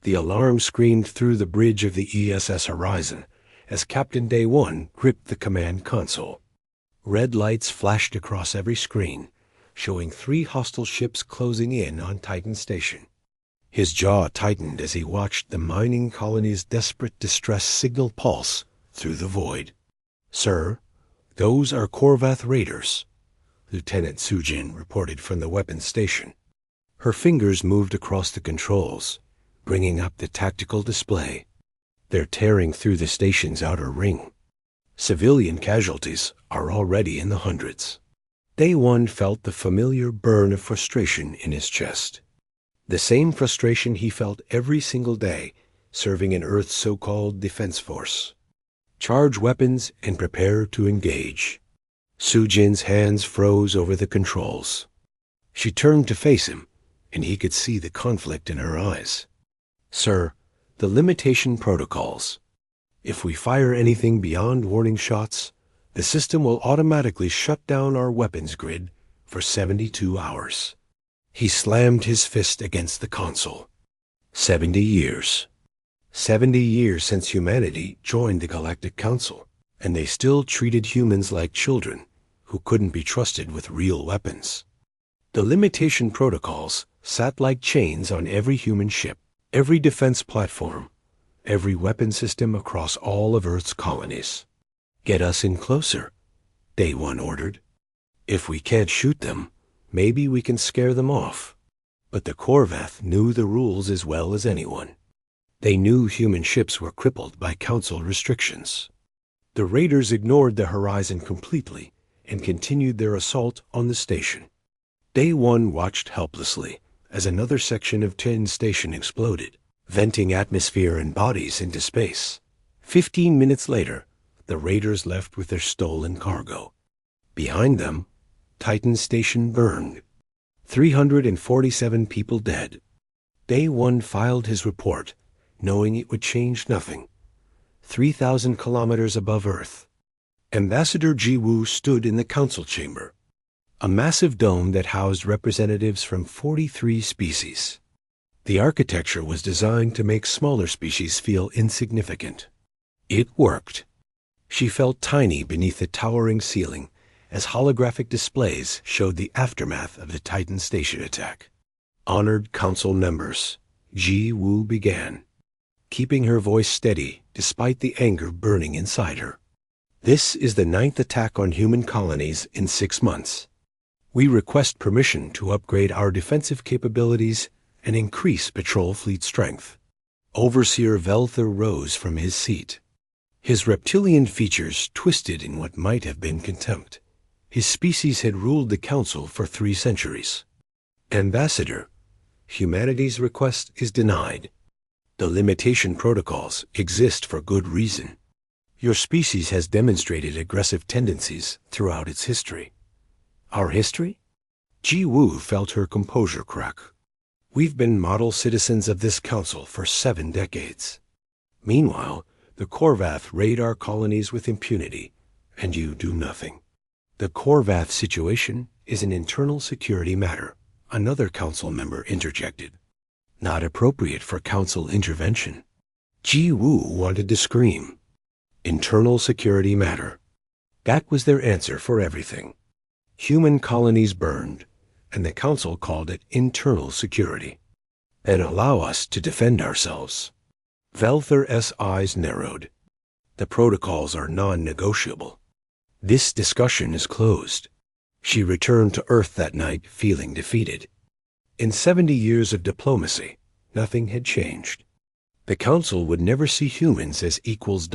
The alarm screamed through the bridge of the ESS Horizon as Captain Day One gripped the command console. Red lights flashed across every screen, showing 3 hostile ships closing in on Titan Station. His jaw tightened as he watched the mining colony's desperate distress signal pulse through the void. "Sir, those are Korvath raiders," Lieutenant Sujin reported from the weapons station. Her fingers moved across the controls, bringing up the tactical display. "They're tearing through the station's outer ring. Civilian casualties are already in the hundreds." Day One felt the familiar burn of frustration in his chest. The same frustration he felt every single day serving in Earth's so-called defense force. "Charge weapons and prepare to engage." Sujin's hands froze over the controls. She turned to face him, and he could see the conflict in her eyes. "Sir, the limitation protocols. If we fire anything beyond warning shots, the system will automatically shut down our weapons grid for 72 hours. He slammed his fist against the console. 70 years. 70 years since humanity joined the Galactic Council, and they still treated humans like children who couldn't be trusted with real weapons. The limitation protocols sat like chains on every human ship, every defense platform, every weapon system across all of Earth's colonies. "Get us in closer," Day One ordered. "If we can't shoot them, maybe we can scare them off." But the Korvath knew the rules as well as anyone. They knew human ships were crippled by Council restrictions. The raiders ignored the horizon completely and continued their assault on the station. Day One watched helplessly as another section of Titan Station exploded, venting atmosphere and bodies into space. 15 minutes later, the raiders left with their stolen cargo. Behind them, Titan Station burned. 347 people dead. Day One filed his report, knowing it would change nothing. 3,000 kilometers above Earth, Ambassador Ji Woo stood in the council chamber, a massive dome that housed representatives from 43 species. The architecture was designed to make smaller species feel insignificant. It worked. She felt tiny beneath the towering ceiling as holographic displays showed the aftermath of the Titan Station attack. "Honored council members," Ji Woo began, keeping her voice steady despite the anger burning inside her. "This is the 9th attack on human colonies in 6 months. We request permission to upgrade our defensive capabilities and increase patrol fleet strength." Overseer Velther rose from his seat. His reptilian features twisted in what might have been contempt. His species had ruled the council for 3 centuries. "Ambassador, humanity's request is denied. The limitation protocols exist for good reason. Your species has demonstrated aggressive tendencies throughout its history." "Our history?" Ji Woo felt her composure crack. "We've been model citizens of this council for 7 decades. Meanwhile, the Korvath raid our colonies with impunity, and you do nothing." "The Korvath situation is an internal security matter," another council member interjected. "Not appropriate for council intervention." Ji Woo wanted to scream. Internal security matter. That was their answer for everything. Human colonies burned, and the council called it internal security. "And allow us to defend ourselves." Velther's eyes narrowed. "The protocols are non-negotiable. This discussion is closed." She returned to Earth that night feeling defeated. In 70 years of diplomacy, nothing had changed. The council would never see humans as equals.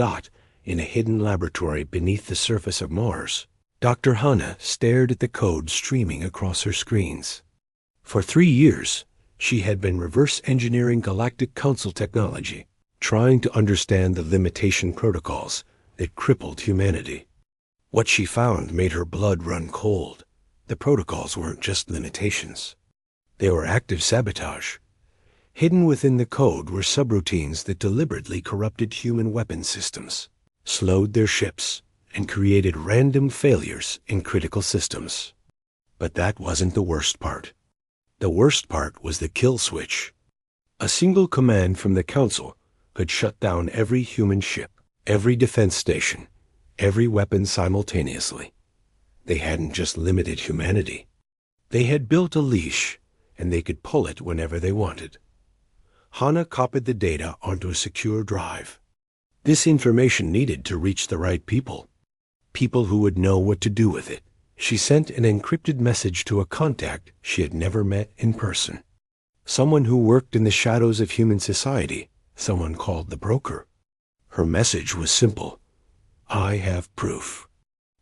In a hidden laboratory beneath the surface of Mars, Dr. Hanna stared at the code streaming across her screens. For 3 years, she had been reverse engineering Galactic Council technology, trying to understand the limitation protocols that crippled humanity. What she found made her blood run cold. The protocols weren't just limitations. They were active sabotage. Hidden within the code were subroutines that deliberately corrupted human weapon systems, slowed their ships, and created random failures in critical systems. But that wasn't the worst part. The worst part was the kill switch. A single command from the Council could shut down every human ship, every defense station, every weapon simultaneously. They hadn't just limited humanity. They had built a leash, and they could pull it whenever they wanted. Hana copied the data onto a secure drive. This information needed to reach the right people, people who would know what to do with it. She sent an encrypted message to a contact she had never met in person. Someone who worked in the shadows of human society, someone called the broker. Her message was simple. I have proof.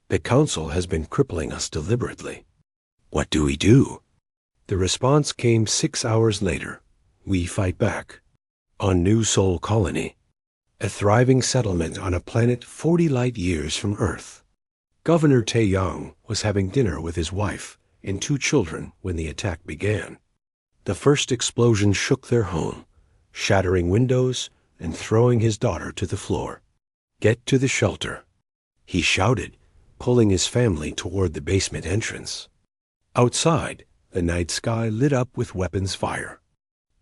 The Council has been crippling us deliberately. What do we do? The response came 6 hours later. We fight back. On New Sol Colony, a thriving settlement on a planet 40 light years from Earth. Governor Taeyang was having dinner with his wife and 2 children when the attack began. The first explosion shook their home, shattering windows and throwing his daughter to the floor. Get to the shelter, he shouted, pulling his family toward the basement entrance. Outside, the night sky lit up with weapons fire.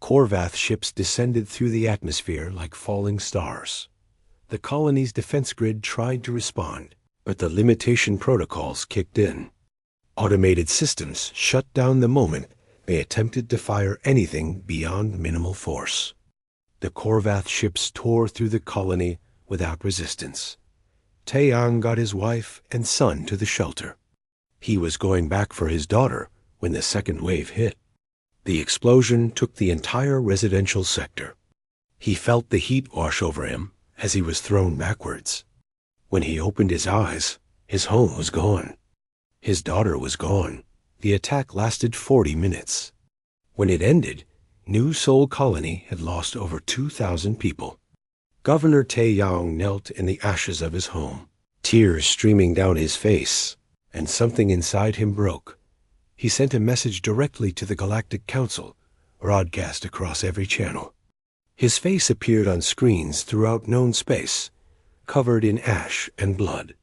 Korvath ships descended through the atmosphere like falling stars. The colony's defense grid tried to respond, but the limitation protocols kicked in. Automated systems shut down the moment they attempted to fire anything beyond minimal force. The Korvath ships tore through the colony without resistance. Taeyang got his wife and son to the shelter. He was going back for his daughter when the second wave hit. The explosion took the entire residential sector. He felt the heat wash over him as he was thrown backwards. When he opened his eyes, his home was gone. His daughter was gone. The attack lasted 40 minutes. When it ended, New Sol Colony had lost over 2,000 people. Governor Taeyang knelt in the ashes of his home, tears streaming down his face, and something inside him broke. He sent a message directly to the Galactic Council, broadcast across every channel. His face appeared on screens throughout known space, covered in ash and blood.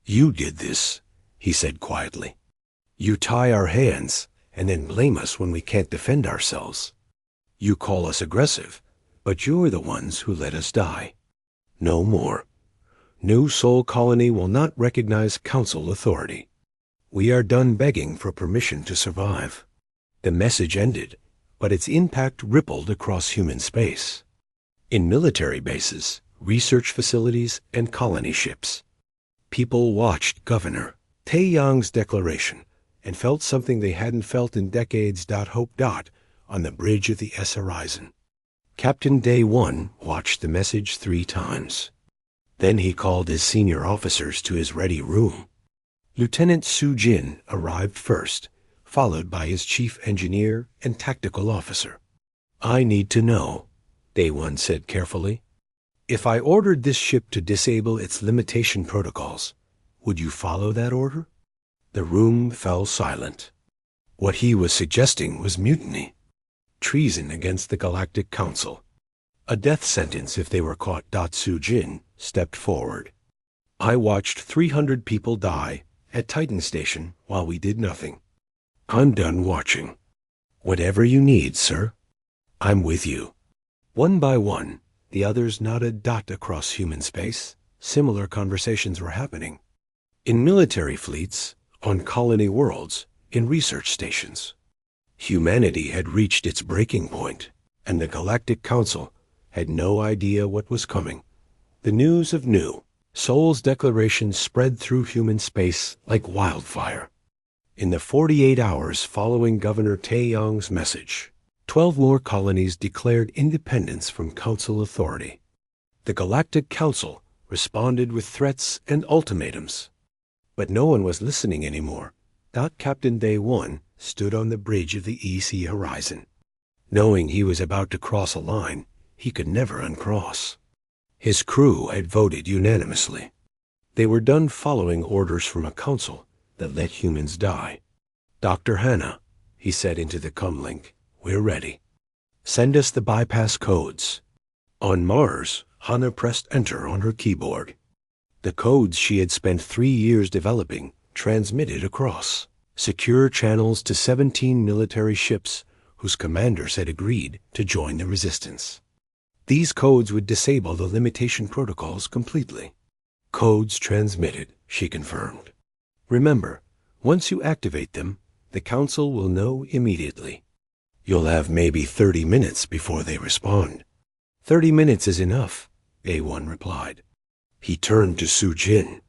You did this, he said quietly. You tie our hands and then blame us when we can't defend ourselves. You call us aggressive, but you're the ones who let us die. No more. New Sol Colony will not recognize Council authority. We are done begging for permission to survive. The message ended, but its impact rippled across human space. In military bases, research facilities, and colony ships, people watched Governor Taeyang's declaration and felt something they hadn't felt in decades. Hope. On the bridge of the S horizon. Captain Day 1 watched the message 3 times. Then he called his senior officers to his ready room. Lieutenant Su Jin arrived first, followed by his chief engineer and tactical officer. I need to know, Day 1 said carefully. If I ordered this ship to disable its limitation protocols, would you follow that order? The room fell silent. What he was suggesting was mutiny. Treason against the Galactic Council. A death sentence if they were caught. Su Jin stepped forward. I watched 300 people die at Titan Station while we did nothing. I'm done watching. Whatever you need, sir. I'm with you. One by one, the others nodded. Across human space, similar conversations were happening. In military fleets, on colony worlds, in research stations. Humanity had reached its breaking point, and the Galactic Council had no idea what was coming. The news of New Sol's declaration spread through human space like wildfire. In the 48 hours following Governor Taeyang's message, 12 more colonies declared independence from Council authority. The Galactic Council responded with threats and ultimatums. But no one was listening anymore. Captain Day 1 stood on the bridge of the EC horizon. Knowing he was about to cross a line he could never uncross. His crew had voted unanimously. They were done following orders from a council that let humans die. Dr. Hannah, he said into the comlink, we're ready. Send us the bypass codes. On Mars, Hannah pressed enter on her keyboard. The codes she had spent 3 years developing transmitted across secure channels to 17 military ships whose commanders had agreed to join the resistance. These codes would disable the limitation protocols completely. Codes transmitted, she confirmed. Remember, once you activate them, the Council will know immediately. You'll have maybe 30 minutes before they respond. 30 minutes is enough, A1 replied. He turned to Su Jin.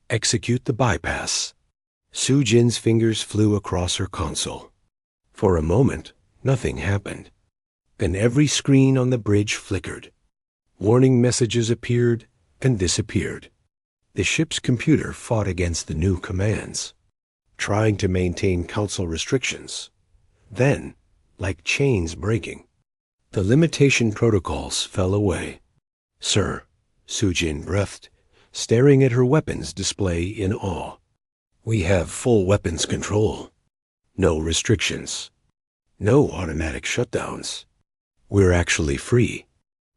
Execute the bypass. Su Jin's fingers flew across her console. For a moment, nothing happened. Then every screen on the bridge flickered. Warning messages appeared and disappeared. The ship's computer fought against the new commands, trying to maintain Council restrictions. Then, like chains breaking, the limitation protocols fell away. Sir, Su Jin breathed, staring at her weapons display in awe. We have full weapons control. No restrictions. No automatic shutdowns. We're actually free.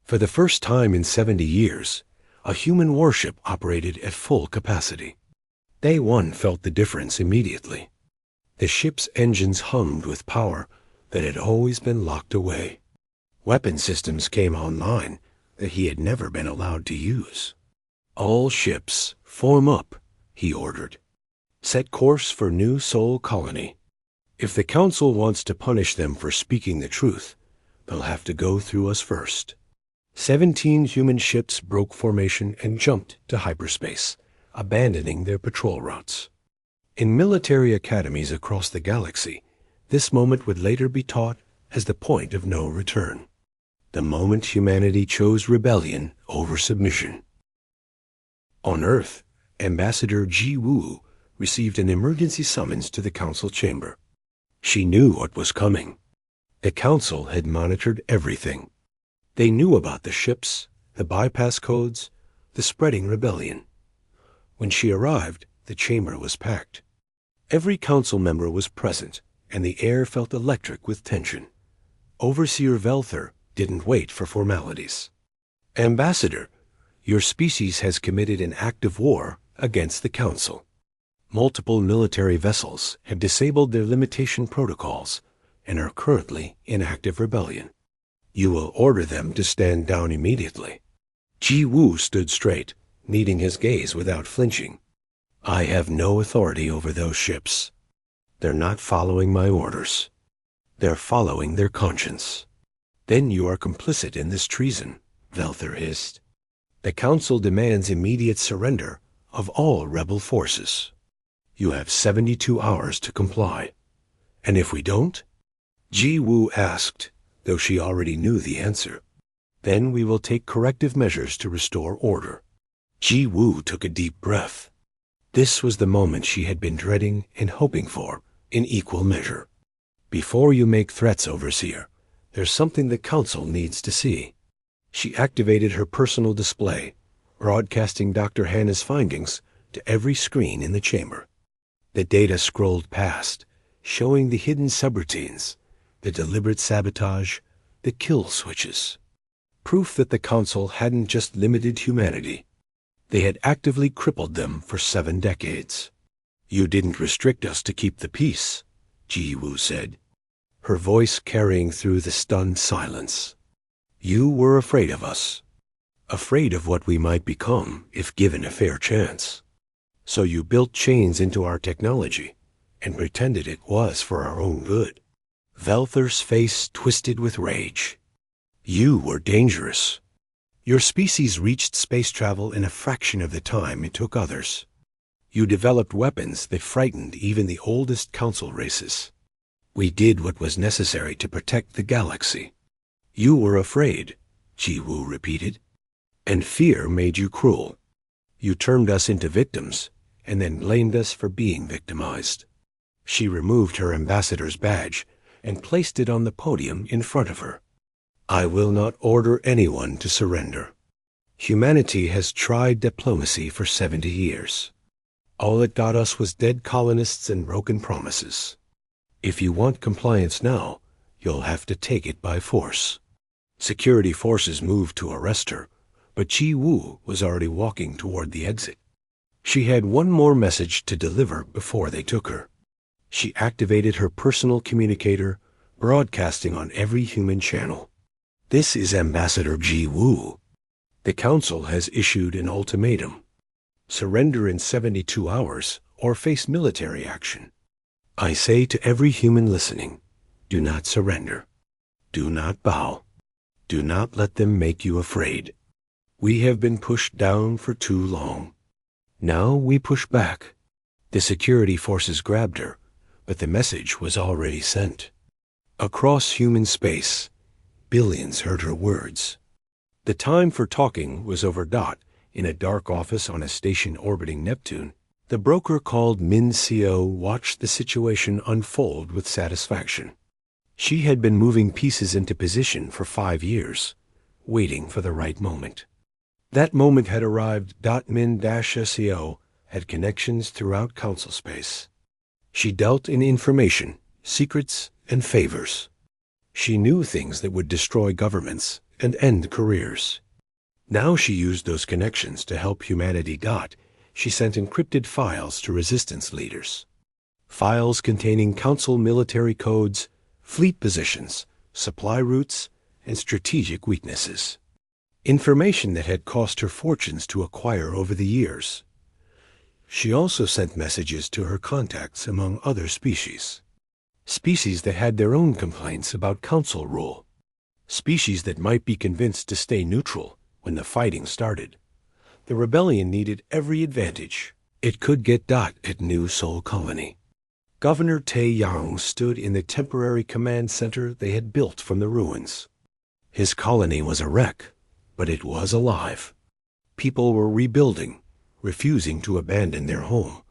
For the first time in 70 years, a human warship operated at full capacity. Day one felt the difference immediately. The ship's engines hummed with power that had always been locked away. Weapon systems came online that he had never been allowed to use. All ships, form up, he ordered. Set course for New Sol Colony. If the Council wants to punish them for speaking the truth, they'll have to go through us first. 17 human ships broke formation and jumped to hyperspace, abandoning their patrol routes. In military academies across the galaxy, this moment would later be taught as the point of no return. The moment humanity chose rebellion over submission. On Earth, Ambassador Ji Woo received an emergency summons to the Council chamber. She knew what was coming. The Council had monitored everything. They knew about the ships, the bypass codes, the spreading rebellion. When she arrived, the chamber was packed. Every Council member was present, and the air felt electric with tension. Overseer Velther didn't wait for formalities. Ambassador, your species has committed an act of war against the Council. Multiple military vessels have disabled their limitation protocols and are currently in active rebellion. You will order them to stand down immediately. Ji Woo stood straight, meeting his gaze without flinching. I have no authority over those ships. They're not following my orders. They're following their conscience. Then you are complicit in this treason, Velther hissed. The Council demands immediate surrender of all rebel forces. You have 72 hours to comply. And if we don't? Ji Woo asked, though she already knew the answer. Then we will take corrective measures to restore order. Ji Woo took a deep breath. This was the moment she had been dreading and hoping for in equal measure. Before you make threats, Overseer, there's something the Council needs to see. She activated her personal display, broadcasting Dr. Hannah's findings to every screen in the chamber. The data scrolled past, showing the hidden subroutines, the deliberate sabotage, the kill switches. Proof that the Council hadn't just limited humanity. They had actively crippled them for 7 decades. You didn't restrict us to keep the peace, Ji Woo said, her voice carrying through the stunned silence. You were afraid of us, afraid of what we might become if given a fair chance. So you built chains into our technology and pretended it was for our own good. Velther's face twisted with rage. You were dangerous. Your species reached space travel in a fraction of the time it took others. You developed weapons that frightened even the oldest Council races. We did what was necessary to protect the galaxy. You were afraid, Ji Woo repeated, and fear made you cruel. You turned us into victims and then blamed us for being victimized. She removed her ambassador's badge and placed it on the podium in front of her. I will not order anyone to surrender. Humanity has tried diplomacy for 70 years. All it got us was dead colonists and broken promises. If you want compliance now, you'll have to take it by force. Security forces moved to arrest her, but Ji Woo was already walking toward the exit. She had one more message to deliver before they took her. She activated her personal communicator, broadcasting on every human channel. This is Ambassador Ji Woo. The Council has issued an ultimatum. Surrender in 72 hours or face military action. I say to every human listening, do not surrender. Do not bow. Do not let them make you afraid. We have been pushed down for too long. Now we push back. The security forces grabbed her, but the message was already sent. Across human space, billions heard her words. The time for talking was over. In a dark office on a station orbiting Neptune, the broker called Min Seo watched the situation unfold with satisfaction. She had been moving pieces into position for 5 years, waiting for the right moment. That moment had arrived. Min-Seo had connections throughout Council space. She dealt in information, secrets, and favors. She knew things that would destroy governments and end careers. Now she used those connections to help humanity. She sent encrypted files to resistance leaders. Files containing Council military codes, fleet positions, supply routes, and strategic weaknesses. Information that had cost her fortunes to acquire over the years. She also sent messages to her contacts among other species. Species that had their own complaints about Council rule. Species that might be convinced to stay neutral when the fighting started. The rebellion needed every advantage it could get. At New Sol Colony, Governor Tae Yang stood in the temporary command center they had built from the ruins. His colony was a wreck, but it was alive. People were rebuilding, refusing to abandon their home.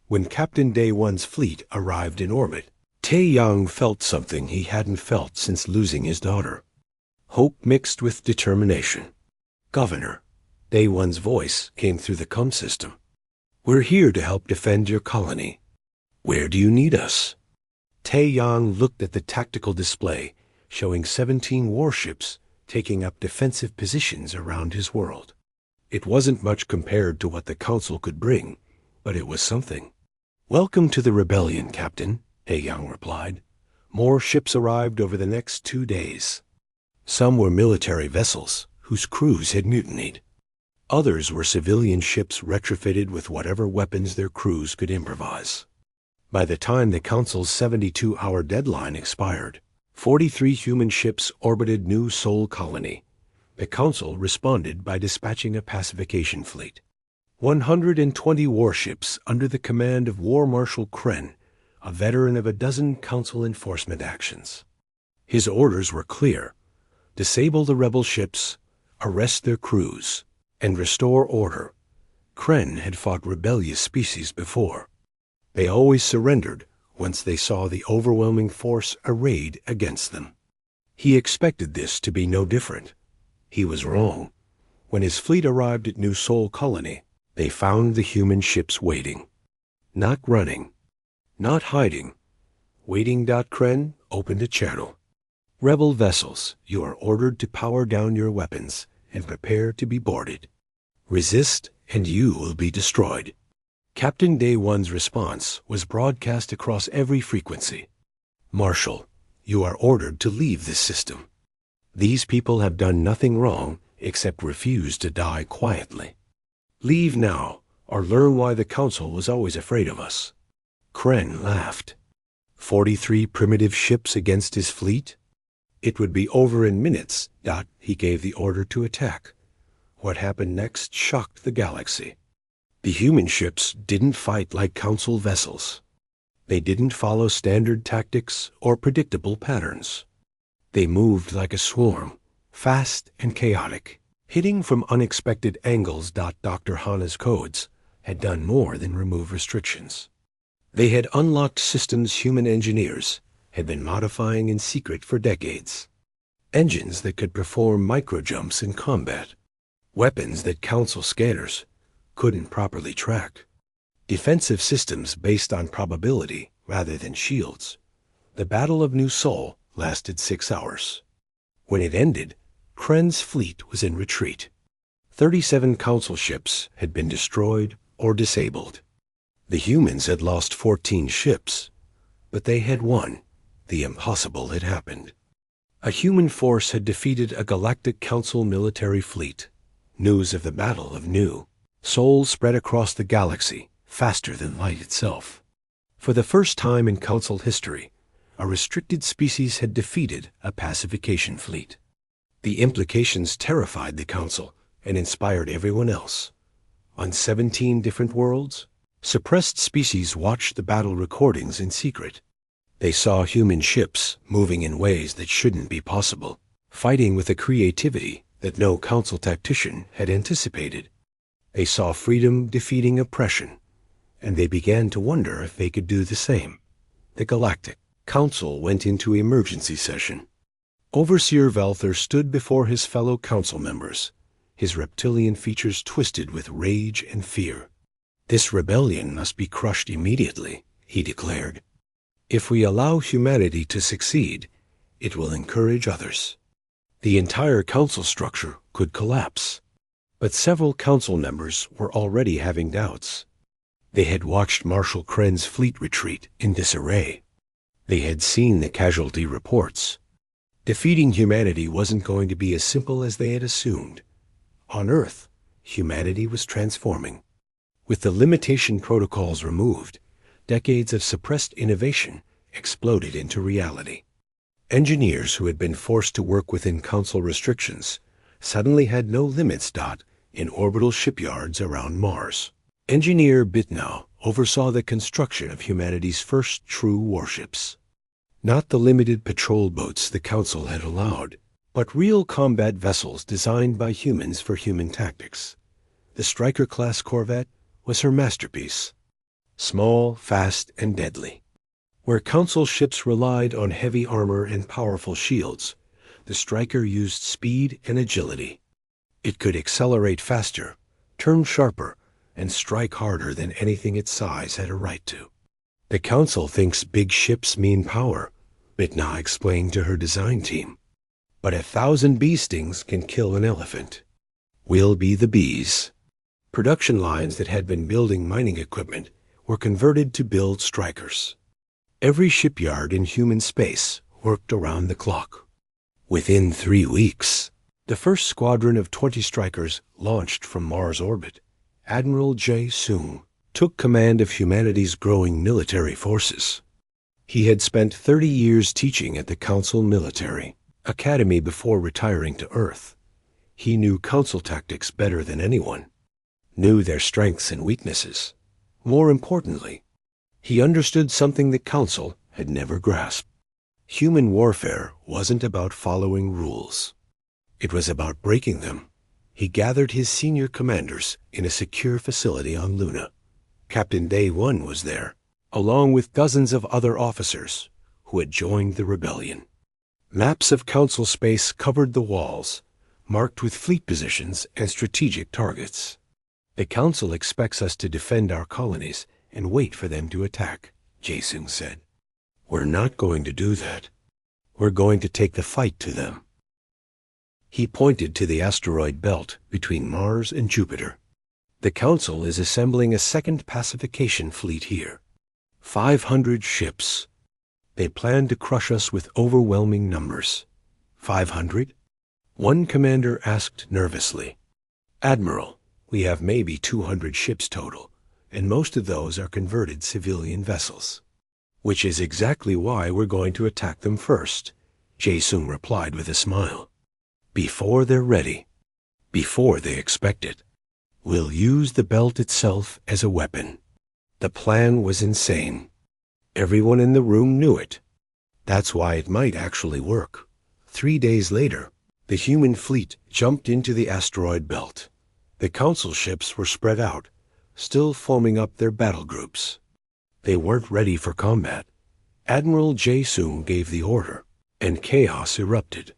When Captain Day 1's fleet arrived in orbit, Tae Yang felt something he hadn't felt since losing his daughter. Hope mixed with determination. Governor, Day 1's voice came through the comm system. We're here to help defend your colony. Where do you need us? Tae Yang looked at the tactical display, showing 17 warships taking up defensive positions around his world. It wasn't much compared to what the Council could bring, but it was something. Welcome to the rebellion, Captain, Tae Yang replied. More ships arrived over the next 2 days. Some were military vessels whose crews had mutinied. Others were civilian ships retrofitted with whatever weapons their crews could improvise. By the time the Council's 72-hour deadline expired, 43 human ships orbited New Sol Colony. The Council responded by dispatching a pacification fleet. 120 warships under the command of War Marshal Kren, a veteran of a dozen Council enforcement actions. His orders were clear: disable the rebel ships, arrest their crews, and restore order. Kren had fought rebellious species before. They always surrendered once they saw the overwhelming force arrayed against them. He expected this to be no different. He was wrong. When his fleet arrived at New Sol Colony, they found the human ships waiting. Not running. Not hiding. Waiting. Kren opened a channel. Rebel vessels, you are ordered to power down your weapons and prepare to be boarded. Resist, and you will be destroyed. Captain Day 1's response was broadcast across every frequency. Marshal, you are ordered to leave this system. These people have done nothing wrong except refuse to die quietly. Leave now, or learn why the Council was always afraid of us. Kren laughed. 43 primitive ships against his fleet? It would be over in minutes. He gave the order to attack. What happened next shocked the galaxy. The human ships didn't fight like Council vessels. They didn't follow standard tactics or predictable patterns. They moved like a swarm, fast and chaotic, hitting from unexpected angles. Dr. Hana's codes had done more than remove restrictions. They had unlocked systems human engineers had been modifying in secret for decades. Engines that could perform micro-jumps in combat. Weapons that Council scanners couldn't properly track. Defensive systems based on probability rather than shields. The Battle of New Sol lasted 6 hours. When it ended, Kren's fleet was in retreat. 37 Council ships had been destroyed or disabled. The humans had lost 14 ships, but they had won, The impossible had happened. A human force had defeated a Galactic Council military fleet. News of the Battle of New Sol spread across the galaxy faster than light itself. For the first time in Council history, a restricted species had defeated a pacification fleet. The implications terrified the Council and inspired everyone else. On 17 different worlds, suppressed species watched the battle recordings in secret. They saw human ships moving in ways that shouldn't be possible, fighting with a creativity that no Council tactician had anticipated. They saw freedom defeating oppression, and they began to wonder if they could do the same. The Galactic Council went into emergency session. Overseer Valther stood before his fellow Council members, his reptilian features twisted with rage and fear. "This rebellion must be crushed immediately," he declared. "If we allow humanity to succeed, it will encourage others." The entire Council structure could collapse. But several Council members were already having doubts. They had watched Marshal Kren's fleet retreat in disarray. They had seen the casualty reports. Defeating humanity wasn't going to be as simple as they had assumed. On Earth, humanity was transforming. With the limitation protocols removed, decades of suppressed innovation exploded into reality. Engineers who had been forced to work within Council restrictions suddenly had no limits. In orbital shipyards around Mars, Engineer Bitnow oversaw the construction of humanity's first true warships. Not the limited patrol boats the Council had allowed, but real combat vessels designed by humans for human tactics. The Striker-class corvette was her masterpiece. Small, fast, and deadly. Where Council ships relied on heavy armor and powerful shields, the Striker used speed and agility. It could accelerate faster, turn sharper, and strike harder than anything its size had a right to. "The Council thinks big ships mean power," Bitnow explained to her design team. "But 1,000 bee stings can kill an elephant. We'll be the bees." Production lines that had been building mining equipment were converted to build Strikers. Every shipyard in human space worked around the clock. Within 3 weeks, the first squadron of 20 Strikers launched from Mars orbit. Admiral Jae Sung took command of humanity's growing military forces. He had spent 30 years teaching at the Council Military Academy before retiring to Earth. He knew Council tactics better than anyone, knew their strengths and weaknesses. More importantly, he understood something the Council had never grasped. Human warfare wasn't about following rules. It was about breaking them. He gathered his senior commanders in a secure facility on Luna. Captain Day 1 was there, along with dozens of other officers who had joined the rebellion. Maps of Council space covered the walls, marked with fleet positions and strategic targets. "The Council expects us to defend our colonies and wait for them to attack," Jae-sung said. "We're not going to do that. We're going to take the fight to them." He pointed to the asteroid belt between Mars and Jupiter. "The Council is assembling a second pacification fleet here. 500 ships. They plan to crush us with overwhelming numbers." 500? One commander asked nervously. "Admiral, we have maybe 200 ships total, and most of those are converted civilian vessels." "Which is exactly why we're going to attack them first," Jae-sung replied with a smile. "Before they're ready, before they expect it. We'll use the belt itself as a weapon." The plan was insane. Everyone in the room knew it. That's why it might actually work. 3 days later, the human fleet jumped into the asteroid belt. The Council ships were spread out, still forming up their battle groups. They weren't ready for combat. Admiral Jae-sung gave the order, and chaos erupted.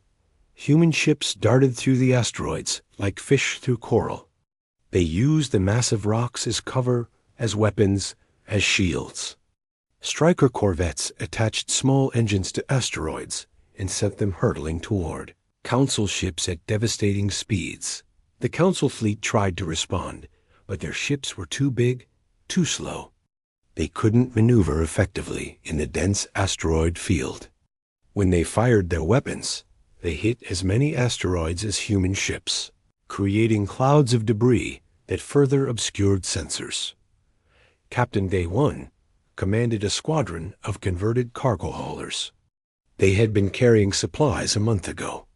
Human ships darted through the asteroids like fish through coral. They used the massive rocks as cover, as weapons, as shields. Striker corvettes attached small engines to asteroids and sent them hurtling toward Council ships at devastating speeds. The Council fleet tried to respond, but their ships were too big, too slow. They couldn't maneuver effectively in the dense asteroid field. When they fired their weapons, they hit as many asteroids as human ships, creating clouds of debris that further obscured sensors. Captain Day 1 commanded a squadron of converted cargo haulers. They had been carrying supplies a month ago.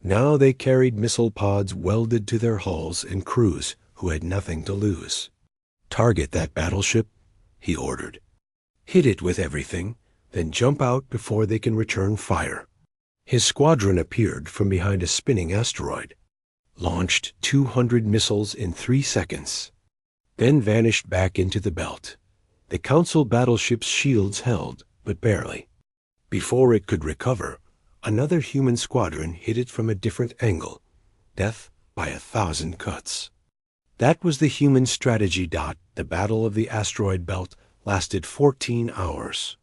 Now they carried missile pods welded to their hulls and crews who had nothing to lose. "Target that battleship," he ordered. "Hit it with everything, then jump out before they can return fire." His squadron appeared from behind a spinning asteroid, launched 200 missiles in 3 seconds, then vanished back into the belt. The Council battleship's shields held, but barely. Before it could recover, another human squadron hit it from a different angle. Death by 1,000 cuts. That was the human strategy. The Battle of the Asteroid Belt lasted 14 hours.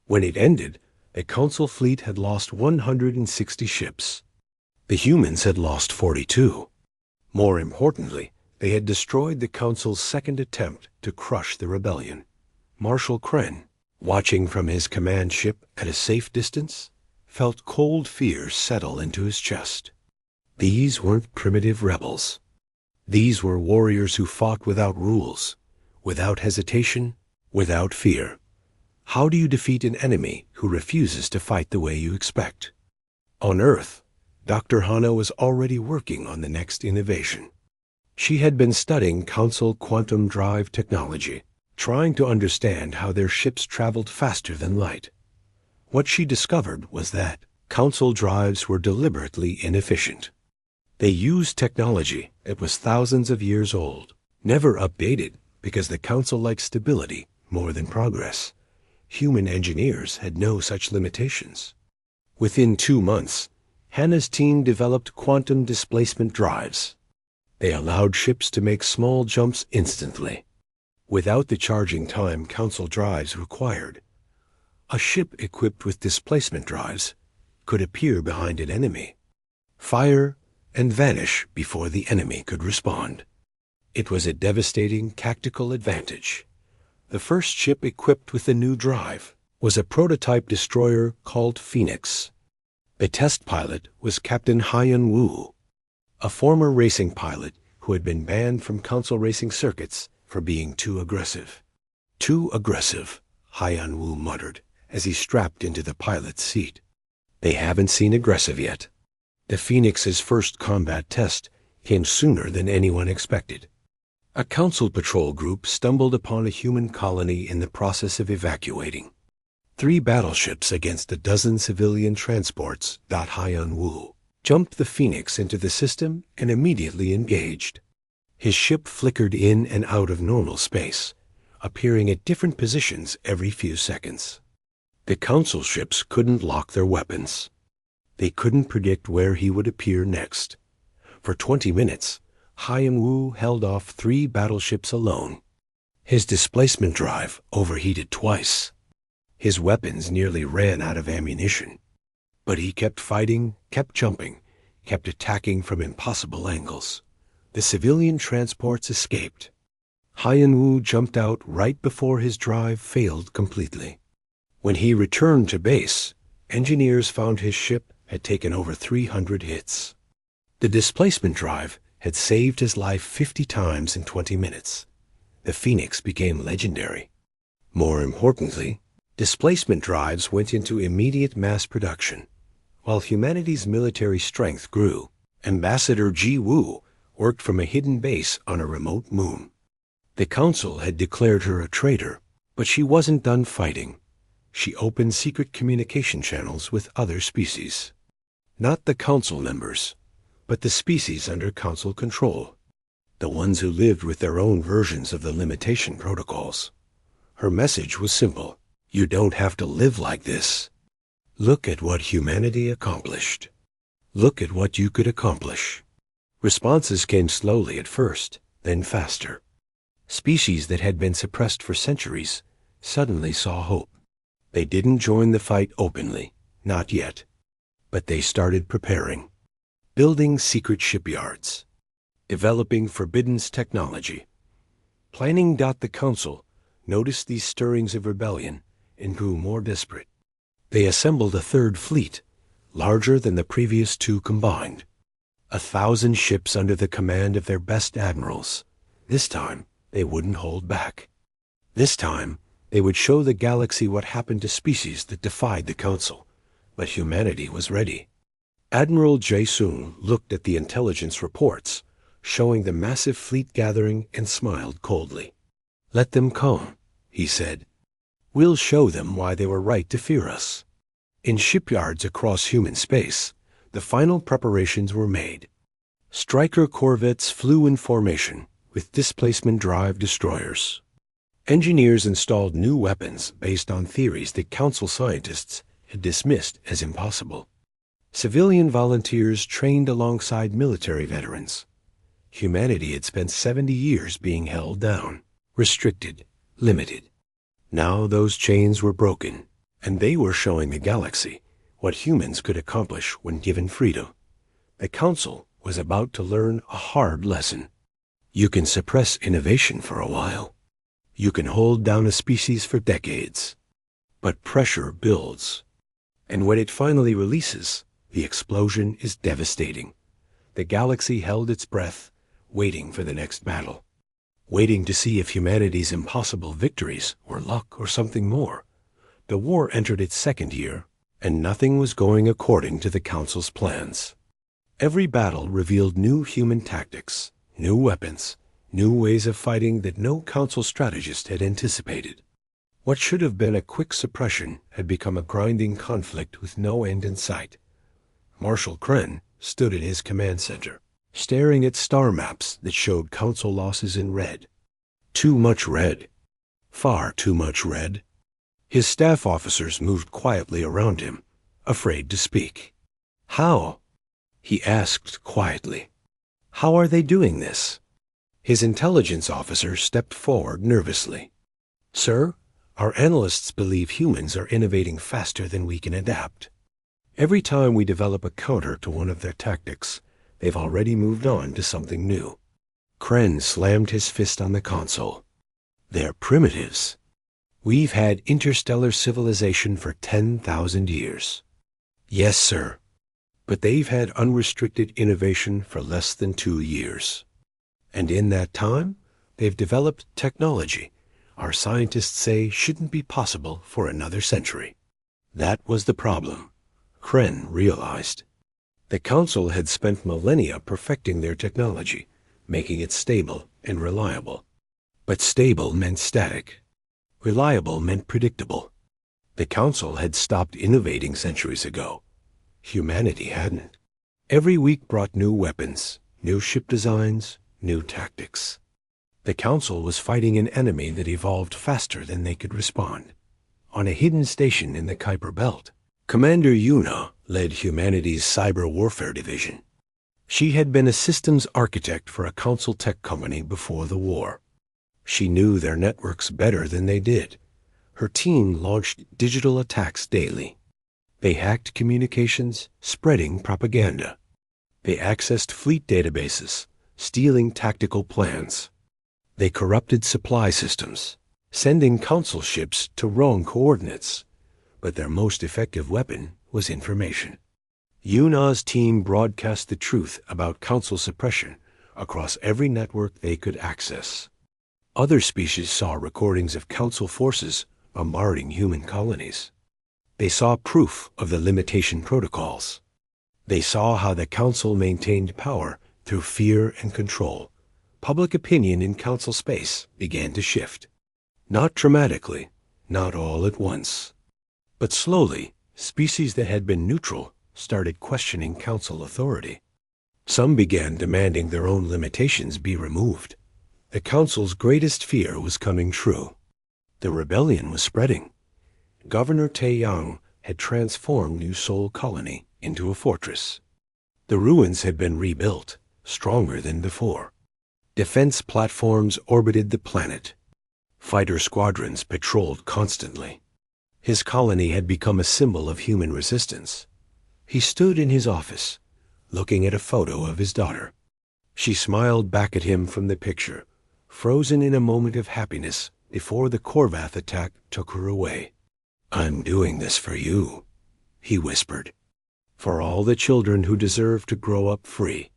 When it ended, the Council fleet had lost 160 ships. The humans had lost 42. More importantly, they had destroyed the Council's second attempt to crush the rebellion. Marshal Kren, watching from his command ship at a safe distance, felt cold fear settle into his chest. These weren't primitive rebels. These were warriors who fought without rules, without hesitation, without fear. How do you defeat an enemy who refuses to fight the way you expect? On Earth, Dr. Hana was already working on the next innovation. She had been studying Council quantum drive technology, trying to understand how their ships traveled faster than light. What she discovered was that Council drives were deliberately inefficient. They used technology that was thousands of years old, never updated because the Council liked stability more than progress. Human engineers had no such limitations. Within 2 months, Hannah's team developed quantum displacement drives. They allowed ships to make small jumps instantly, without the charging time Council drives required. A ship equipped with displacement drives could appear behind an enemy, fire, and vanish before the enemy could respond. It was a devastating tactical advantage. The first ship equipped with the new drive was a prototype destroyer called Phoenix. The test pilot was Captain Haiyan Wu, a former racing pilot who had been banned from Council racing circuits for being too aggressive. "Too aggressive," Haiyan Wu muttered as he strapped into the pilot's seat. "They haven't seen aggressive yet." The Phoenix's first combat test came sooner than anyone expected. A Council patrol group stumbled upon a human colony in the process of evacuating. 3 battleships against a dozen civilian transports. Haiyan Wu jumped the Phoenix into the system and immediately engaged. His ship flickered in and out of normal space, appearing at different positions every few seconds. The Council ships couldn't lock their weapons. They couldn't predict where he would appear next. For 20 minutes, Haiyan Wu held off 3 battleships alone. His displacement drive overheated twice. His weapons nearly ran out of ammunition. But he kept fighting, kept jumping, kept attacking from impossible angles. The civilian transports escaped. Haiyan Wu jumped out right before his drive failed completely. When he returned to base, engineers found his ship had taken over 300 hits. The displacement drive had saved his life 50 times in 20 minutes. The Phoenix became legendary. More importantly, displacement drives went into immediate mass production. While humanity's military strength grew, Ambassador Ji Wu worked from a hidden base on a remote moon. The Council had declared her a traitor, but she wasn't done fighting. She opened secret communication channels with other species. Not the Council members, but the species under Council control, the ones who lived with their own versions of the limitation protocols. Her message was simple: you don't have to live like this. Look at what humanity accomplished. Look at what you could accomplish. Responses came slowly at first, then faster. Species that had been suppressed for centuries suddenly saw hope. They didn't join the fight openly, not yet, but they started preparing, building secret shipyards, developing forbidden technology, planning. The Council noticed these stirrings of rebellion and grew more desperate. They assembled a third fleet, larger than the previous two combined. 1,000 ships under the command of their best admirals. This time, they wouldn't hold back. This time, they would show the galaxy what happened to species that defied the Council. But humanity was ready. Admiral Jae-sung looked at the intelligence reports, showing the massive fleet gathering, and smiled coldly. "Let them come," he said. "We'll show them why they were right to fear us." In shipyards across human space, the final preparations were made. Striker corvettes flew in formation with displacement drive destroyers. Engineers installed new weapons based on theories that Council scientists had dismissed as impossible. Civilian volunteers trained alongside military veterans. Humanity had spent 70 years being held down, restricted, limited. Now those chains were broken, and they were showing the galaxy what humans could accomplish when given freedom. The Council was about to learn a hard lesson. You can suppress innovation for a while. You can hold down a species for decades. But pressure builds. And when it finally releases, the explosion is devastating. The galaxy held its breath, waiting for the next battle. Waiting to see if humanity's impossible victories were luck or something more. The war entered its second year, and nothing was going according to the Council's plans. Every battle revealed new human tactics, new weapons, new ways of fighting that no Council strategist had anticipated. What should have been a quick suppression had become a grinding conflict with no end in sight. Marshal Kren stood at his command center, staring at star maps that showed Council losses in red. Too much red. Far too much red. His staff officers moved quietly around him, afraid to speak. "How?" he asked quietly. "How are they doing this?" His intelligence officer stepped forward nervously. "Sir, our analysts believe humans are innovating faster than we can adapt. Every time we develop a counter to one of their tactics, they've already moved on to something new." Kren slammed his fist on the console. "They're primitives. We've had interstellar civilization for 10,000 years. Yes, sir. But they've had unrestricted innovation for less than 2 years. And in that time, they've developed technology our scientists say shouldn't be possible for another century." That was the problem, Kren realized. The Council had spent millennia perfecting their technology, making it stable and reliable. But stable meant static. Reliable meant predictable. The Council had stopped innovating centuries ago. Humanity hadn't. Every week brought new weapons, new ship designs, new tactics. The Council was fighting an enemy that evolved faster than they could respond. On a hidden station in the Kuiper Belt, Commander Yuna led humanity's cyber warfare division. She had been a systems architect for a Council tech company before the war. She knew their networks better than they did. Her team launched digital attacks daily. They hacked communications, spreading propaganda. They accessed fleet databases, stealing tactical plans. They corrupted supply systems, sending Council ships to wrong coordinates. But their most effective weapon was information. Yuna's team broadcast the truth about Council suppression across every network they could access. Other species saw recordings of Council forces bombarding human colonies. They saw proof of the limitation protocols. They saw how the Council maintained power through fear and control. Public opinion in Council space began to shift. Not dramatically, not all at once. But slowly, species that had been neutral started questioning Council authority. Some began demanding their own limitations be removed. The Council's greatest fear was coming true. The rebellion was spreading. Governor Taeyang had transformed New Seoul Colony into a fortress. The ruins had been rebuilt, stronger than before. Defense platforms orbited the planet. Fighter squadrons patrolled constantly. His colony had become a symbol of human resistance. He stood in his office, looking at a photo of his daughter. She smiled back at him from the picture, frozen in a moment of happiness before the Korvath attack took her away. "I'm doing this for you," he whispered. For all the children who deserve to grow up free.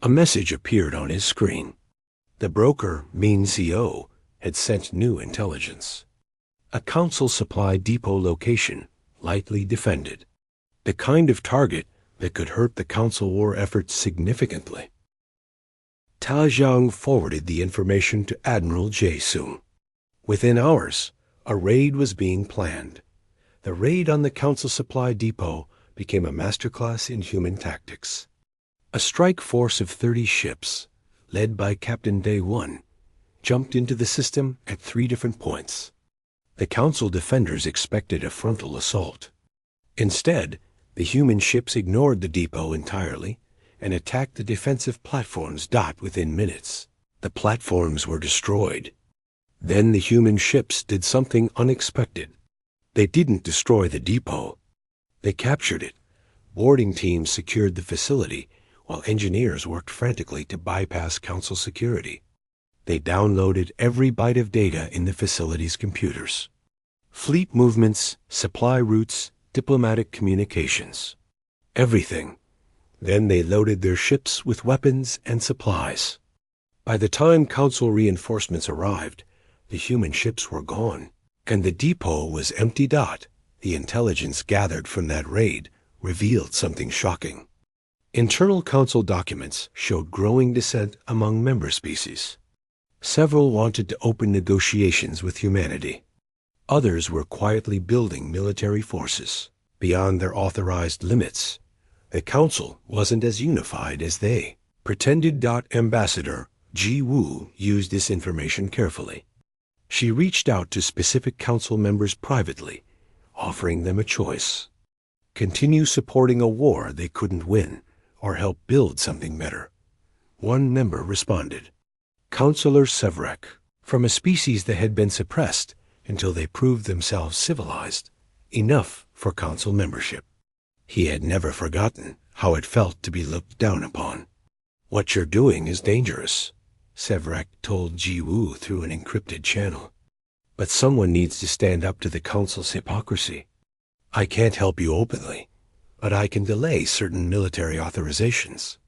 A message appeared on his screen. The broker, Mean CO, had sent new intelligence. A council supply depot location, lightly defended. The kind of target that could hurt the council war efforts significantly. Ta Zhang forwarded the information to Admiral Jae-sung. Within hours, a raid was being planned. The raid on the council supply depot became a masterclass in human tactics. A strike force of 30 ships, led by Captain Day 1, jumped into the system at 3 different points. The council defenders expected a frontal assault. Instead, the human ships ignored the depot entirely and attacked the defensive platforms within minutes. The platforms were destroyed. Then the human ships did something unexpected. They didn't destroy the depot. They captured it. Boarding teams secured the facility, while engineers worked frantically to bypass council security. They downloaded every byte of data in the facility's computers. Fleet movements, supply routes, diplomatic communications. Everything. Then they loaded their ships with weapons and supplies. By the time council reinforcements arrived, the human ships were gone, and the depot was empty. The intelligence gathered from that raid revealed something shocking. Internal council documents showed growing dissent among member species. Several wanted to open negotiations with humanity. Others were quietly building military forces beyond their authorized limits. The council wasn't as unified as they pretended. Ambassador Ji Woo used this information carefully. She reached out to specific council members privately, offering them a choice. Continue supporting a war they couldn't win, or help build something better. One member responded. Councillor Sevrek, from a species that had been suppressed until they proved themselves civilized, enough for council membership. He had never forgotten how it felt to be looked down upon. What you're doing is dangerous, Sevrek told Ji Woo through an encrypted channel. But someone needs to stand up to the council's hypocrisy. I can't help you openly, but I can delay certain military authorizations.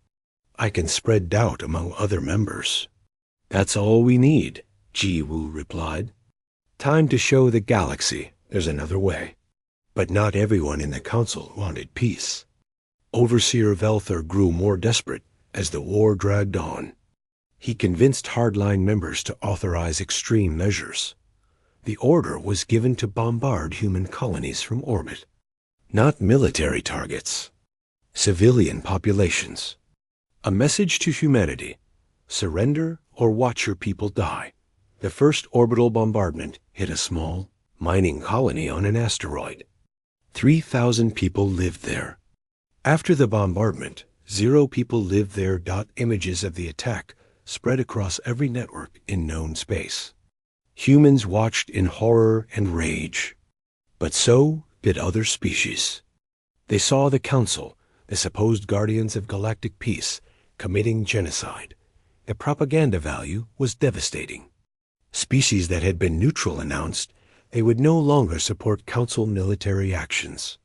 I can spread doubt among other members. That's all we need, Ji Woo replied. Time to show the galaxy there's another way. But not everyone in the council wanted peace. Overseer Velther grew more desperate as the war dragged on. He convinced hardline members to authorize extreme measures. The order was given to bombard human colonies from orbit. Not military targets. Civilian populations. A message to humanity. Surrender or watch your people die. The first orbital bombardment hit a small mining colony on an asteroid. 3,000 people lived there. After the bombardment, 0 people lived there. Images of the attack spread across every network in known space. Humans watched in horror and rage. But so did other species. They saw the Council, the supposed guardians of galactic peace, committing genocide. The propaganda value was devastating. Species that had been neutral announced they would no longer support Council military actions.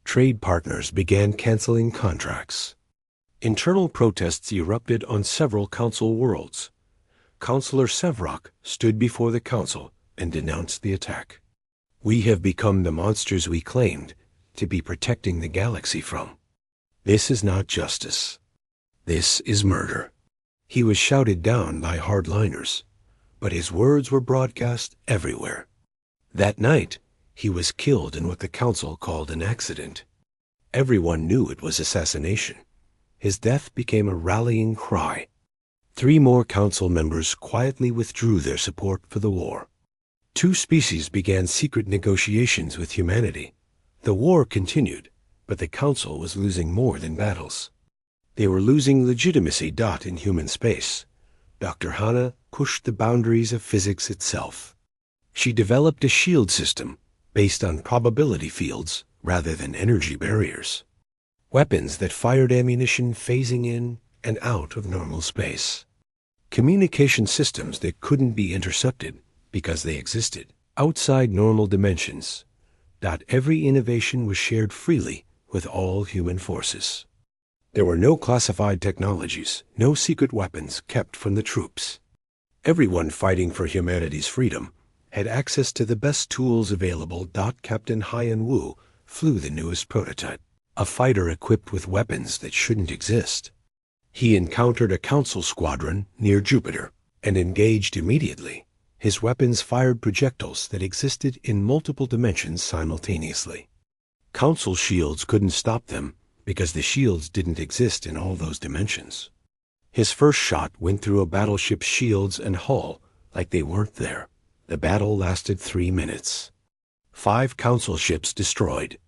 Trade partners began canceling contracts. Internal protests erupted on several Council worlds. Councillor Sevrok stood before the Council and denounced the attack. We have become the monsters we claimed to be protecting the galaxy from. This is not justice. This is murder. He was shouted down by hardliners, but his words were broadcast everywhere. That night, he was killed in what the Council called an accident. Everyone knew it was assassination. His death became a rallying cry. 3 more Council members quietly withdrew their support for the war. 2 species began secret negotiations with humanity. The war continued, but the Council was losing more than battles. They were losing legitimacy. In human space, Dr. Hana pushed the boundaries of physics itself. She developed a shield system based on probability fields rather than energy barriers. Weapons that fired ammunition phasing in and out of normal space. Communication systems that couldn't be intercepted because they existed outside normal dimensions. Every innovation was shared freely with all human forces. There were no classified technologies, no secret weapons kept from the troops. Everyone fighting for humanity's freedom had access to the best tools available. Captain Hyan Wu flew the newest prototype, a fighter equipped with weapons that shouldn't exist. He encountered a council squadron near Jupiter and engaged immediately. His weapons fired projectiles that existed in multiple dimensions simultaneously. Council shields couldn't stop them because the shields didn't exist in all those dimensions. His first shot went through a battleship's shields and hull like they weren't there. The battle lasted 3 minutes. 5 council ships destroyed.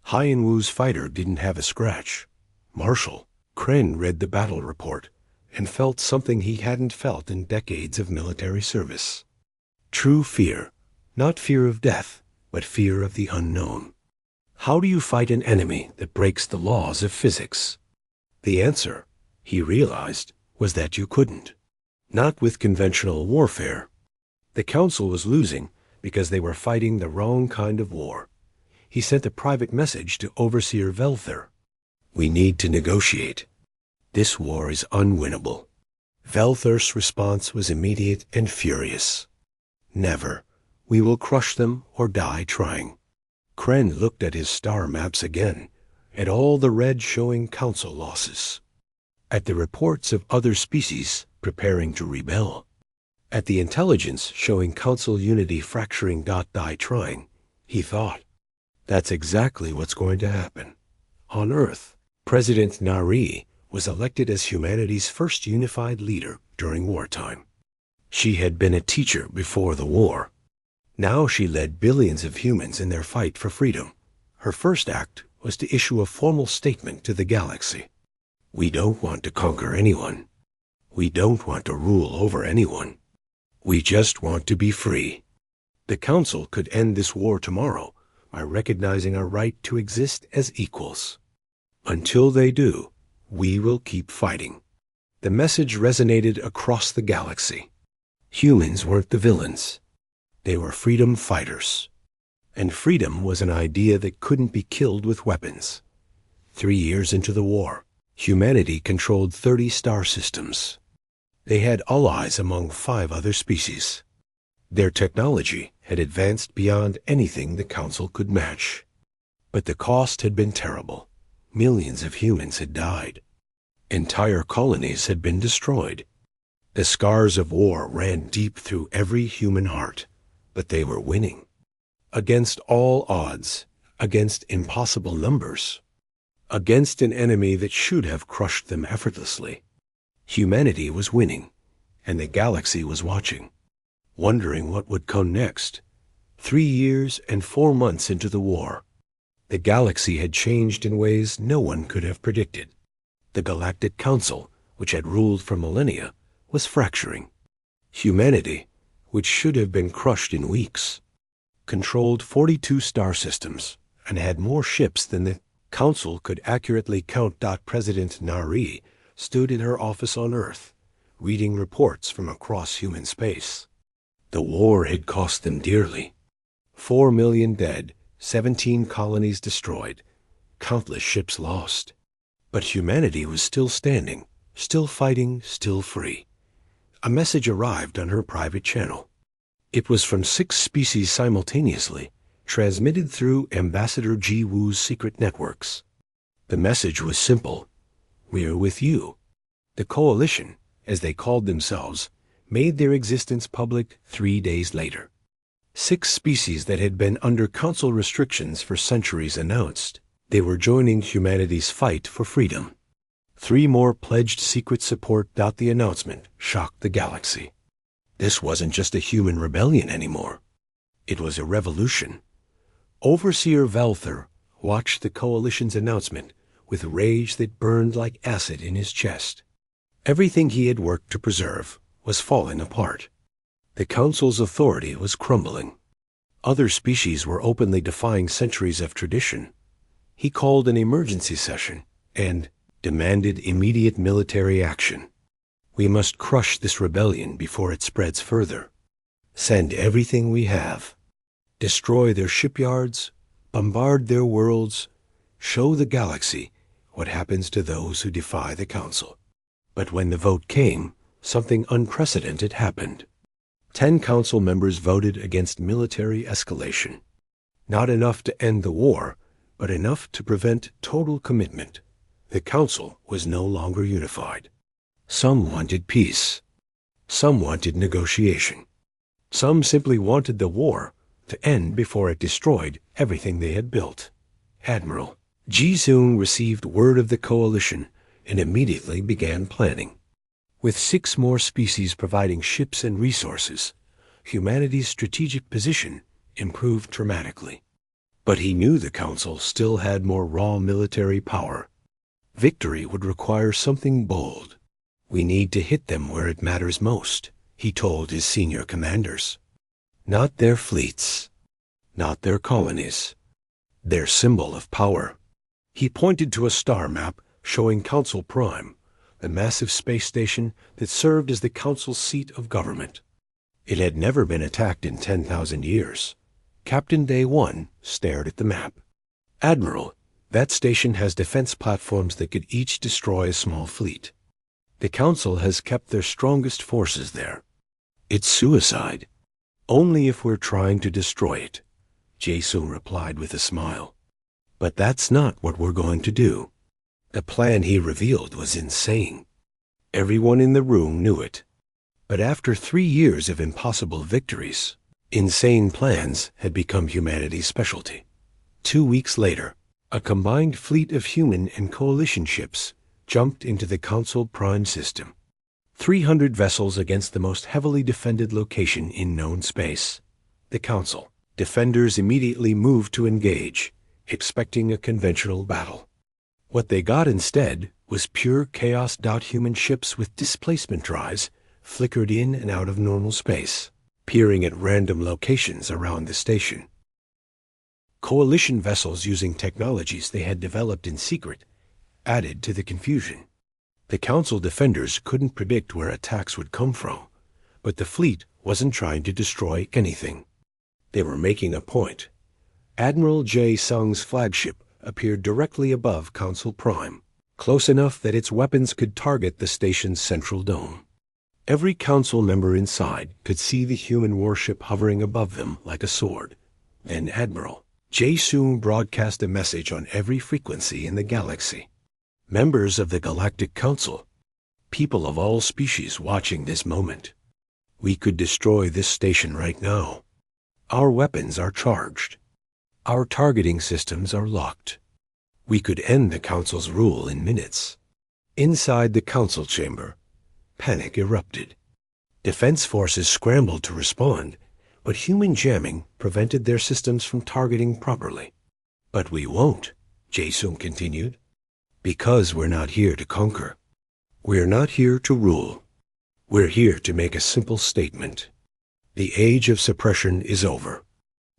Hyan Wu's fighter didn't have a scratch. Marshal Kren read the battle report and felt something he hadn't felt in decades of military service. True fear, not fear of death, but fear of the unknown. How do you fight an enemy that breaks the laws of physics? The answer, he realized, was that you couldn't. Not with conventional warfare. The Council was losing because they were fighting the wrong kind of war. He sent a private message to Overseer Velther. We need to negotiate. This war is unwinnable. Velther's response was immediate and furious. Never. We will crush them or die trying. Kren looked at his star maps again, at all the red showing Council losses, at the reports of other species preparing to rebel, at the intelligence showing Council unity fracturing. Die trying. He thought, that's exactly what's going to happen. On Earth, President Nari was elected as humanity's first unified leader during wartime. She had been a teacher before the war. Now she led billions of humans in their fight for freedom. Her first act was to issue a formal statement to the galaxy. We don't want to conquer anyone. We don't want to rule over anyone. We just want to be free. The Council could end this war tomorrow by recognizing our right to exist as equals. Until they do, we will keep fighting. The message resonated across the galaxy. Humans weren't the villains. They were freedom fighters. And freedom was an idea that couldn't be killed with weapons. 3 years into the war, humanity controlled 30 star systems. They had allies among 5 other species. Their technology had advanced beyond anything the Council could match. But the cost had been terrible. Millions of humans had died. Entire colonies had been destroyed. The scars of war ran deep through every human heart. But they were winning. Against all odds, against impossible numbers, against an enemy that should have crushed them effortlessly. Humanity was winning, and the galaxy was watching, wondering what would come next. 3 years and 4 months into the war, the galaxy had changed in ways no one could have predicted. The Galactic Council, which had ruled for millennia, was fracturing. Humanity, which should have been crushed in weeks, controlled 42 star systems and had more ships than the Council could accurately count. President Nari stood in her office on Earth, reading reports from across human space. The war had cost them dearly. 4 million dead, 17 colonies destroyed, countless ships lost. But humanity was still standing, still fighting, still free. A message arrived on her private channel. It was from 6 species simultaneously, transmitted through Ambassador Ji Wu's secret networks. The message was simple. We're with you. The Coalition, as they called themselves, made their existence public 3 days later. 6 species that had been under Council restrictions for centuries announced they were joining humanity's fight for freedom. 3 more pledged secret support. The announcement shocked the galaxy. This wasn't just a human rebellion anymore. It was a revolution. Overseer Velther watched the Coalition's announcement with rage that burned like acid in his chest. Everything he had worked to preserve was falling apart. The Council's authority was crumbling. Other species were openly defying centuries of tradition. He called an emergency session and demanded immediate military action. We must crush this rebellion before it spreads further. Send everything we have. Destroy their shipyards, bombard their worlds, show the galaxy what happens to those who defy the Council. But when the vote came, something unprecedented happened. 10 Council members voted against military escalation. Not enough to end the war, but enough to prevent total commitment. The Council was no longer unified. Some wanted peace. Some wanted negotiation. Some simply wanted the war to end before it destroyed everything they had built. Admiral Ji-Soon received word of the coalition and immediately began planning. With 6 more species providing ships and resources, humanity's strategic position improved dramatically. But he knew the Council still had more raw military power. Victory would require something bold. "We need to hit them where it matters most," he told his senior commanders. Not their fleets, not their colonies, their symbol of power. He pointed to a star map showing Council Prime, the massive space station that served as the Council's seat of government. It had never been attacked in 10,000 years. Captain Day 1 stared at the map. "Admiral, that station has defense platforms that could each destroy a small fleet. The Council has kept their strongest forces there. It's suicide. Only if we're trying to destroy it," Jason replied with a smile. "But that's not what we're going to do." The plan he revealed was insane. Everyone in the room knew it. But after 3 years of impossible victories, insane plans had become humanity's specialty. 2 weeks later, a combined fleet of human and coalition ships jumped into the Council Prime system. 300 vessels against the most heavily defended location in known space. The Council defenders immediately moved to engage, expecting a conventional battle. What they got instead was pure chaos. Human ships with displacement drives flickered in and out of normal space, peering at random locations around the station. Coalition vessels using technologies they had developed in secret added to the confusion. The Council defenders couldn't predict where attacks would come from, but the fleet wasn't trying to destroy anything. They were making a point. Admiral J. Sung's flagship appeared directly above Council Prime, close enough that its weapons could target the station's central dome. Every Council member inside could see the human warship hovering above them like a sword. Then Admiral J. Soon broadcast a message on every frequency in the galaxy. "Members of the Galactic Council, people of all species watching this moment, we could destroy this station right now. Our weapons are charged. Our targeting systems are locked. We could end the Council's rule in minutes." Inside the Council chamber, panic erupted. Defense forces scrambled to respond, but human jamming prevented their systems from targeting properly. "But we won't," Jason continued, "because we're not here to conquer. We're not here to rule. We're here to make a simple statement. The age of suppression is over.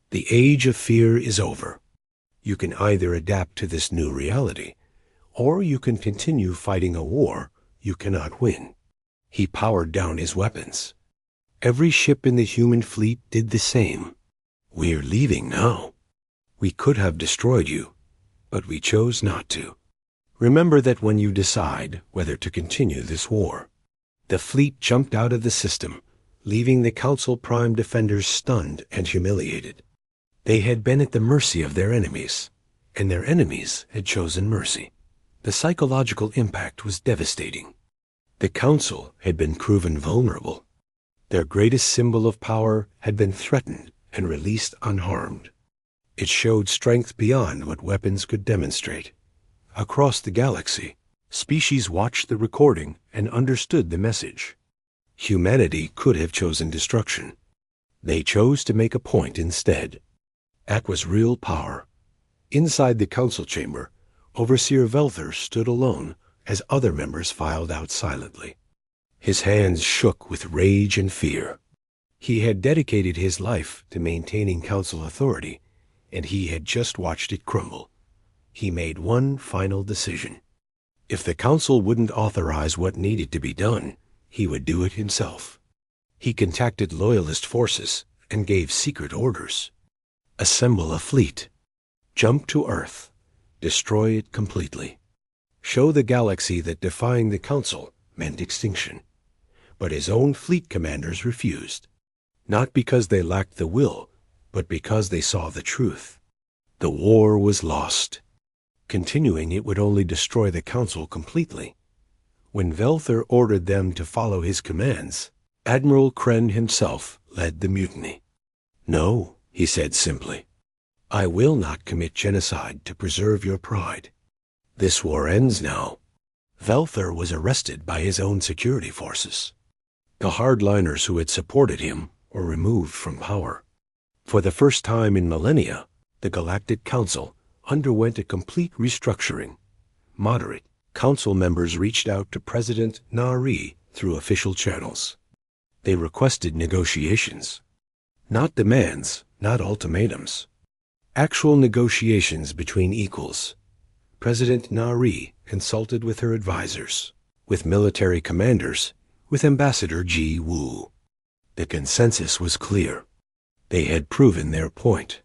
The age of fear is over. You can either adapt to this new reality, or you can continue fighting a war you cannot win." He powered down his weapons. Every ship in the human fleet did the same. "We're leaving now. We could have destroyed you, but we chose not to. Remember that when you decide whether to continue this war." The fleet jumped out of the system, leaving the Council Prime defenders stunned and humiliated. They had been at the mercy of their enemies, and their enemies had chosen mercy. The psychological impact was devastating. The Council had been proven vulnerable. Their greatest symbol of power had been threatened and released unharmed. It showed strength beyond what weapons could demonstrate. Across the galaxy, species watched the recording and understood the message. Humanity could have chosen destruction. They chose to make a point instead. That was real power. Inside the Council chamber, Overseer Velther stood alone as other members filed out silently. His hands shook with rage and fear. He had dedicated his life to maintaining Council authority, and he had just watched it crumble. He made one final decision. If the Council wouldn't authorize what needed to be done, he would do it himself. He contacted Loyalist forces and gave secret orders. Assemble a fleet. Jump to Earth. Destroy it completely. Show the galaxy that defying the Council meant extinction. But his own fleet commanders refused. Not because they lacked the will, but because they saw the truth. The war was lost. Continuing it would only destroy the Council completely. When Velther ordered them to follow his commands, Admiral Kren himself led the mutiny. "No," he said simply. "I will not commit genocide to preserve your pride. This war ends now." Velther was arrested by his own security forces. The hardliners who had supported him were removed from power. For the first time in millennia, the Galactic Council underwent a complete restructuring. Moderate Council members reached out to President Nari through official channels. They requested negotiations. Not demands, not ultimatums. Actual negotiations between equals. President Nari consulted with her advisors, with military commanders, with Ambassador Ji Woo. The consensus was clear. They had proven their point.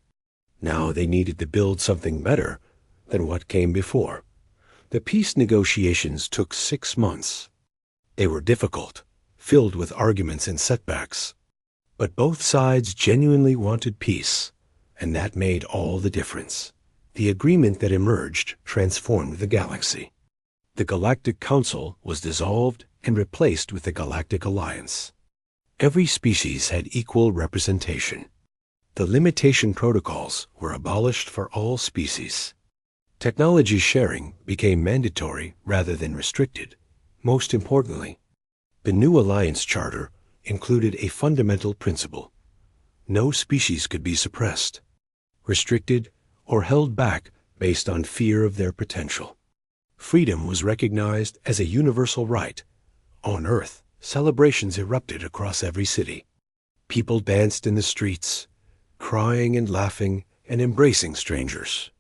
Now they needed to build something better than what came before. The peace negotiations took 6 months. They were difficult, filled with arguments and setbacks. But both sides genuinely wanted peace, and that made all the difference. The agreement that emerged transformed the galaxy. The Galactic Council was dissolved and replaced with the Galactic Alliance. Every species had equal representation. The limitation protocols were abolished for all species. Technology sharing became mandatory rather than restricted. Most importantly, the new Alliance Charter included a fundamental principle. No species could be suppressed, restricted, or held back based on fear of their potential. Freedom was recognized as a universal right. On Earth, celebrations erupted across every city. People danced in the streets, crying and laughing and embracing strangers.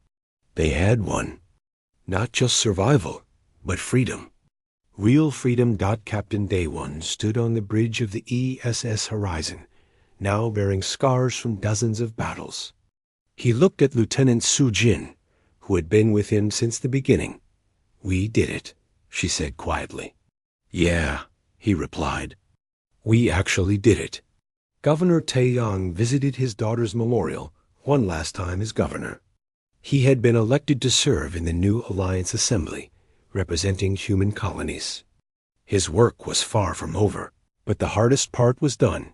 They had won. Not just survival, but freedom. Real freedom. Captain Day One stood on the bridge of the ESS Horizon, now bearing scars from dozens of battles. He looked at Lieutenant Su Jin, who had been with him since the beginning. "We did it," she said quietly. "Yeah," he replied. "We actually did it." Governor Taeyang visited his daughter's memorial one last time as governor. He had been elected to serve in the new Alliance Assembly, representing human colonies. His work was far from over, but the hardest part was done.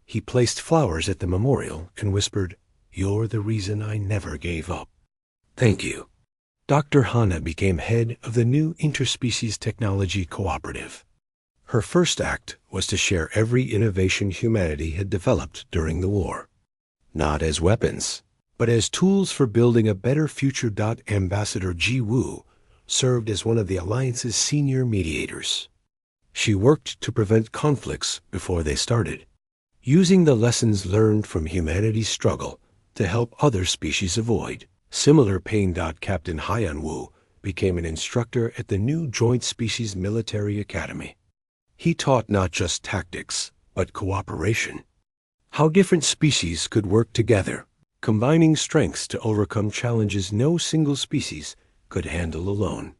He placed flowers at the memorial and whispered, "You're the reason I never gave up." "Thank you." Dr. Hana became head of the new Interspecies Technology Cooperative. Her first act was to share every innovation humanity had developed during the war. Not as weapons, but as tools for building a better future. Ambassador Ji Woo served as one of the Alliance's senior mediators. She worked to prevent conflicts before they started, using the lessons learned from humanity's struggle to help other species avoid similar pain. Captain Hyan Woo became an instructor at the new Joint Species Military Academy. He taught not just tactics, but cooperation. How different species could work together, combining strengths to overcome challenges no single species could handle alone.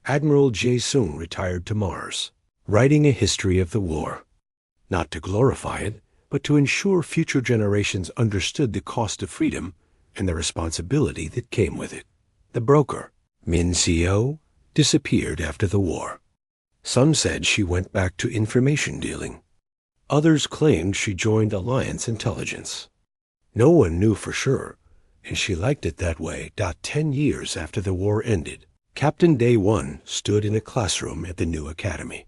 Admiral Jae-sung retired to Mars, writing a history of the war. Not to glorify it, but to ensure future generations understood the cost of freedom and the responsibility that came with it. The broker, Min Seo, disappeared after the war. Some said she went back to information dealing. Others claimed she joined Alliance Intelligence. No one knew for sure, and she liked it that way. 10 years after the war ended, Captain Day One stood in a classroom at the new academy.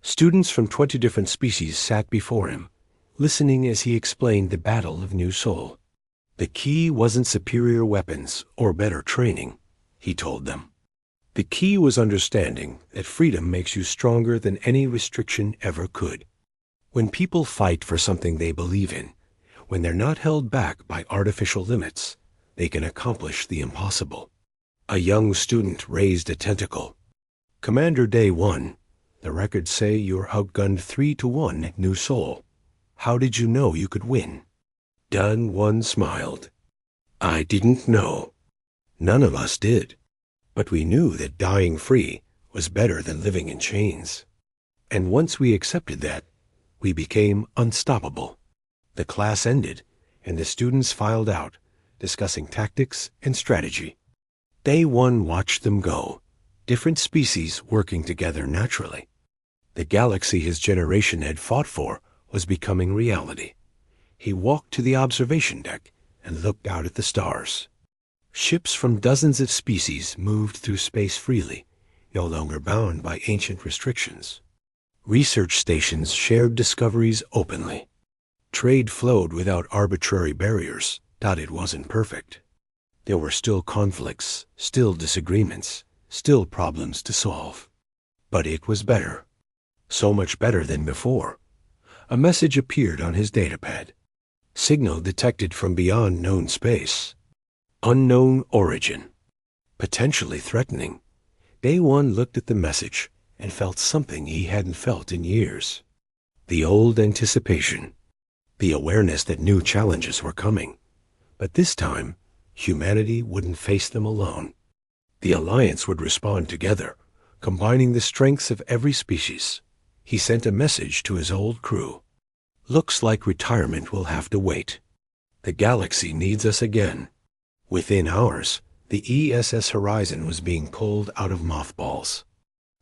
Students from 20 different species sat before him, listening as he explained the battle of New Sol. The key wasn't superior weapons or better training, he told them. The key was understanding that freedom makes you stronger than any restriction ever could. When people fight for something they believe in, when they're not held back by artificial limits, they can accomplish the impossible. A young student raised a tentacle. "Commander Day One, the records say you were outgunned 3-1 at New Sol. How did you know you could win?" Dun One smiled. "I didn't know. None of us did. But we knew that dying free was better than living in chains. And once we accepted that, we became unstoppable. The class ended, and the students filed out, discussing tactics and strategy. Day one watched them go, different species working together naturally. The galaxy his generation had fought for was becoming reality. He walked to the observation deck and looked out at the stars. Ships from dozens of species moved through space freely, no longer bound by ancient restrictions. Research stations shared discoveries openly. Trade flowed without arbitrary barriers. It wasn't perfect. There were still conflicts, still disagreements, still problems to solve. But it was better. So much better than before. A message appeared on his datapad. Signal detected from beyond known space. Unknown origin. Potentially threatening. Day one looked at the message and felt something he hadn't felt in years. The old anticipation. The awareness that new challenges were coming. But this time, humanity wouldn't face them alone. The Alliance would respond together, combining the strengths of every species. He sent a message to his old crew. Looks like retirement will have to wait. The galaxy needs us again. Within hours, the ESS Horizon was being pulled out of mothballs.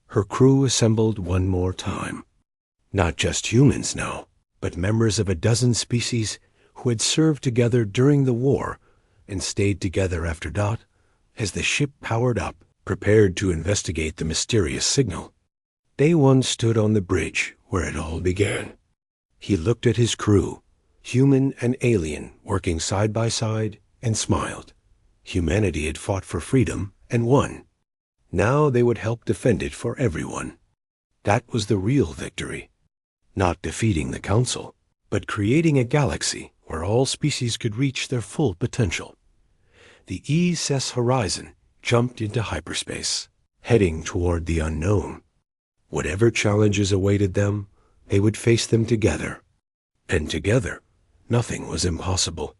Her crew assembled one more time. Not just humans now, but members of a dozen species who had served together during the war and stayed together after as the ship powered up, prepared to investigate the mysterious signal. Day one stood on the bridge where it all began. He looked at his crew, human and alien, working side by side, and smiled. Humanity had fought for freedom and won. Now they would help defend it for everyone. That was the real victory. Not defeating the Council, but creating a galaxy where all species could reach their full potential. The ESS Horizon jumped into hyperspace, heading toward the unknown. Whatever challenges awaited them, they would face them together. And together, nothing was impossible.